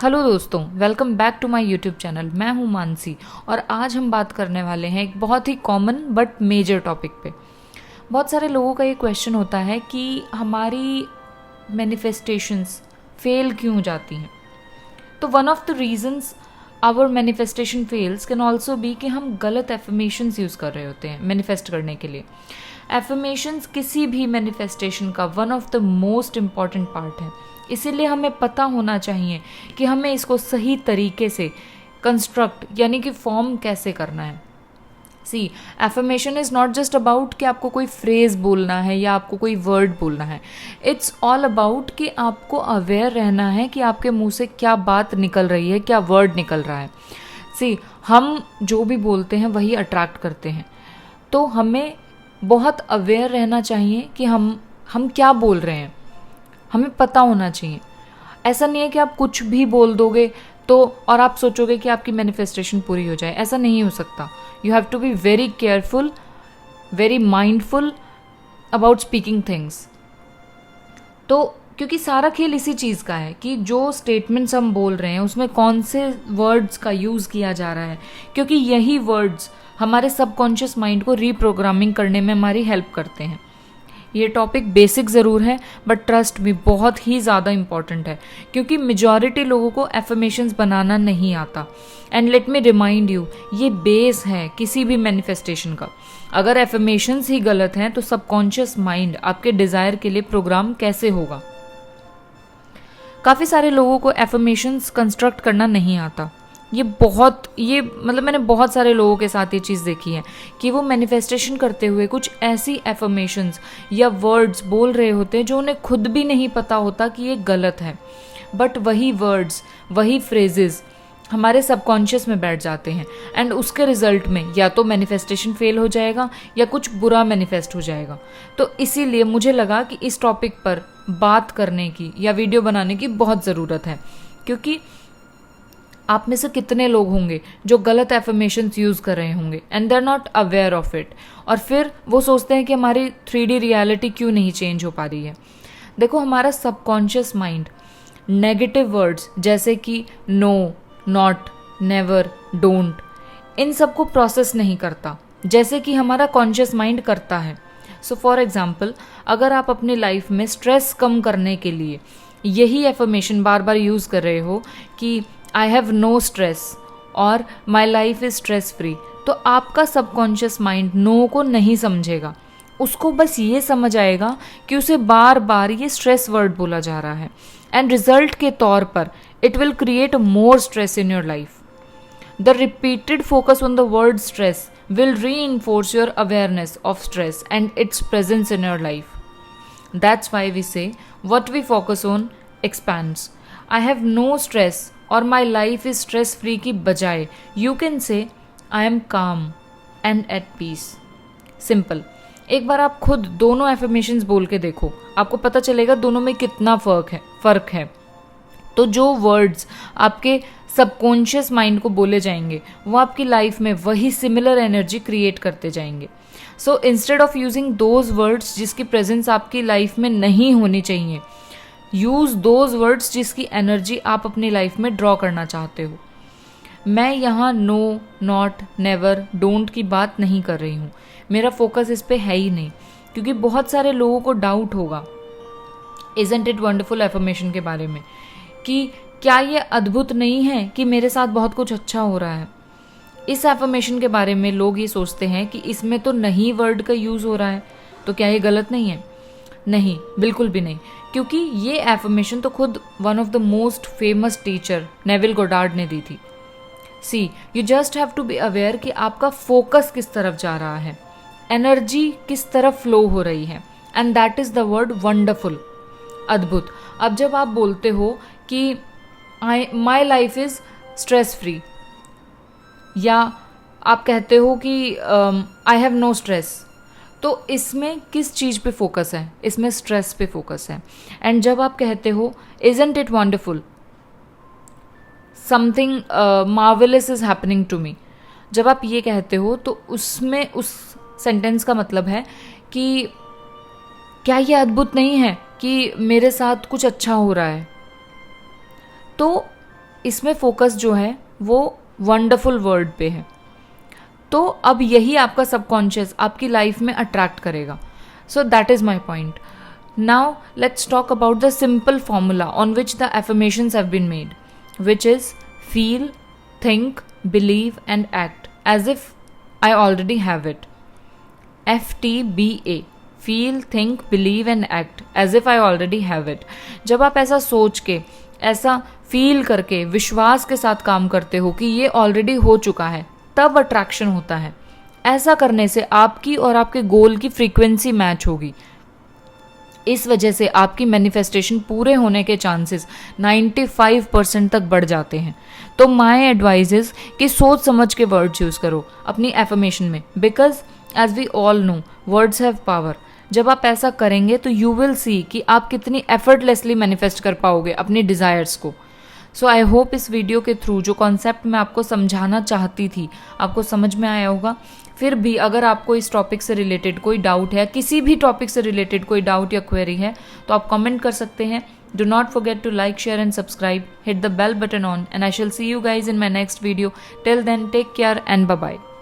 Hello दोस्तों, welcome back to my YouTube channel. मैं हूं मानसी और आज हम बात करने वाले हैं एक बहुत ही कॉमन बट मेजर टॉपिक पे। बहुत सारे लोगों का ये क्वेश्चन होता है कि हमारी मैनिफेस्टेशंस फेल क्यों हो जाती हैं। तो one of the reasons our manifestation fails can also be कि हम गलत एफर्मेशंस यूज़ कर रहे होते हैं मैनिफेस्ट करने के लिए। एफर्मेशंस किसी भी मैनिफेस्टेशन का one of the most important part है, इसीलिए हमें पता होना चाहिए कि हमें इसको सही तरीके से कंस्ट्रक्ट यानी कि फॉर्म कैसे करना है। See, affirmation is not just about कि आपको कोई फ्रेज बोलना है या आपको कोई वर्ड बोलना है। इट्स ऑल अबाउट कि आपको अवेयर रहना है कि आपके मुंह से क्या बात निकल रही है, क्या वर्ड निकल रहा है। सी, हम जो भी बोलते हैं वही अट्रैक्ट करते हैं, तो हमें बहुत अवेयर रहना चाहिए कि हम क्या बोल रहे हैं, हमें पता होना चाहिए। ऐसा नहीं है कि आप कुछ भी बोल दोगे तो और आप सोचोगे कि आपकी मैनिफेस्टेशन पूरी हो जाए, ऐसा नहीं हो सकता। You have to be very careful, very mindful about speaking things. तो क्योंकि सारा खेल इसी चीज़ का है कि जो स्टेटमेंट्स हम बोल रहे हैं उसमें कौन से वर्ड्स का यूज़ किया जा रहा है, क्योंकि यही वर्ड्स हमारे सबकॉन्शियस माइंड को रीप्रोग्रामिंग करने में हमारी हेल्प करते हैं। ये टॉपिक बेसिक ज़रूर है बट ट्रस्ट भी बहुत ही ज़्यादा इम्पॉर्टेंट है, क्योंकि मेजॉरिटी लोगों को एफर्मेशंस बनाना नहीं आता। And let me remind you, ये बेस है किसी भी मैनिफेस्टेशन का। अगर एफर्मेशंस ही गलत हैं तो सबकॉन्शियस माइंड आपके डिज़ायर के लिए प्रोग्राम कैसे होगा। काफ़ी सारे लोगों को एफर्मेशंस कंस्ट्रक्ट करना नहीं आता। मैंने बहुत सारे लोगों के साथ ये चीज़ देखी है कि वो मैनिफेस्टेशन करते हुए कुछ ऐसी एफर्मेशंस या वर्ड्स बोल रहे होते हैं जो उन्हें खुद भी नहीं पता होता कि ये गलत है, बट वही वर्ड्स, वही फ्रेजेस हमारे सबकॉन्शियस में बैठ जाते हैं एंड उसके रिजल्ट में या तो मैनिफेस्टेशन फेल हो जाएगा या कुछ बुरा मैनिफेस्ट हो जाएगा। तो इसीलिए मुझे लगा कि इस टॉपिक पर बात करने की या वीडियो बनाने की बहुत ज़रूरत है, क्योंकि आप में से कितने लोग होंगे जो गलत एफर्मेशंस यूज़ कर रहे होंगे and they are not aware of it, और फिर वो सोचते हैं कि हमारी 3D रियलिटी क्यों नहीं चेंज हो पा रही है। देखो, हमारा सबकॉन्शियस माइंड नेगेटिव वर्ड्स जैसे कि नो, नॉट, नेवर, डोंट, इन सब को प्रोसेस नहीं करता जैसे कि हमारा कॉन्शियस माइंड करता है। सो फॉर एग्जाम्पल, अगर आप अपनी लाइफ में स्ट्रेस कम करने के लिए यही एफर्मेशन बार बार यूज़ कर रहे हो कि आई हैव नो स्ट्रेस और my life is stress free, तो आपका सबकॉन्शियस माइंड नो को नहीं समझेगा। उसको बस ये समझ आएगा कि उसे बार बार ये स्ट्रेस वर्ड बोला जा रहा है, एंड रिजल्ट के तौर पर it will create more stress in your life. The repeated focus on the word stress will reinforce your awareness of stress and its presence in your life. That's why we say what we focus on expands. I have no stress और my life is stress free की बजाय you can say I am calm and at peace. Simple. एक बार आप खुद दोनों affirmations बोल के देखो, आपको पता चलेगा दोनों में कितना फ़र्क है। तो जो वर्ड्स आपके सबकॉन्शियस माइंड को बोले जाएंगे वो आपकी लाइफ में वही सिमिलर एनर्जी क्रिएट करते जाएंगे। So instead of using those words जिसकी प्रेजेंस आपकी लाइफ में नहीं होनी चाहिए, यूज़ दोज वर्ड्स जिसकी एनर्जी आप अपनी लाइफ में ड्रॉ करना चाहते हो। मैं यहाँ नो, नॉट, नेवर, डोंट की बात नहीं कर रही हूँ, मेरा फोकस इस पे है ही नहीं, क्योंकि बहुत सारे लोगों को डाउट होगा इज़न्ट इट वंडरफुल एफर्मेशन के बारे में कि क्या ये अद्भुत नहीं है कि मेरे साथ बहुत कुछ अच्छा हो रहा है। इस एफर्मेशन के बारे में लोग ये सोचते हैं कि इसमें तो नहीं वर्ड का यूज़ हो रहा है, तो क्या ये गलत नहीं है? नहीं, बिल्कुल भी नहीं, क्योंकि ये एफर्मेशन तो खुद one of the most famous teacher Neville Goddard ने दी थी। See, you just have to be aware कि आपका फोकस किस तरफ जा रहा है, एनर्जी किस तरफ फ्लो हो रही है, and that is the word wonderful, अद्भुत। अब जब आप बोलते हो कि my life is stress free, या आप कहते हो कि आई हैव नो स्ट्रेस, तो इसमें किस चीज़ पे फोकस है? इसमें स्ट्रेस पे फोकस है। एंड जब आप कहते हो isn't it wonderful, something marvellous is happening to me, जब आप ये कहते हो तो उसमें उस सेंटेंस का मतलब है कि क्या ये अद्भुत नहीं है कि मेरे साथ कुछ अच्छा हो रहा है। तो इसमें फोकस जो है वो वंडरफुल वर्ड पे है। तो अब यही आपका सबकॉन्शियस आपकी लाइफ में अट्रैक्ट करेगा। So that is my point. Now let's talk about the simple formula on which the affirmations have been made, which is feel, think, believe and act as if I already have it. FTBA, feel, think, believe and act as if I already have it. जब आप ऐसा सोच के, ऐसा feel करके, विश्वास के साथ काम करते हो कि ये ऑलरेडी हो चुका है, तब अट्रैक्शन होता है। ऐसा करने से आपकी और आपके गोल की फ्रीक्वेंसी मैच होगी। इस वजह से आपकी मैनिफेस्टेशन पूरे होने के चांसेस 95% तक बढ़ जाते हैं। तो माय एडवाइस इज कि सोच समझ के वर्ड्स यूज़ करो अपनी एफर्मेशन में, because as we all know words have power. जब आप ऐसा करेंगे तो यू विल सी कि आप कितनी एफर्टलेसली मैनिफेस्ट कर पाओगे अपनी डिज़ायर्स को। सो आई होप इस वीडियो के थ्रू जो कॉन्सेप्ट मैं आपको समझाना चाहती थी आपको समझ में आया होगा। फिर भी अगर आपको इस टॉपिक से रिलेटेड कोई डाउट है, किसी भी टॉपिक से रिलेटेड कोई डाउट या क्वेरी है, तो आप कमेंट कर सकते हैं। Do not forget to like, share and subscribe, hit the bell button on, and I shall see you guys in my next video. Till then take care and bye bye.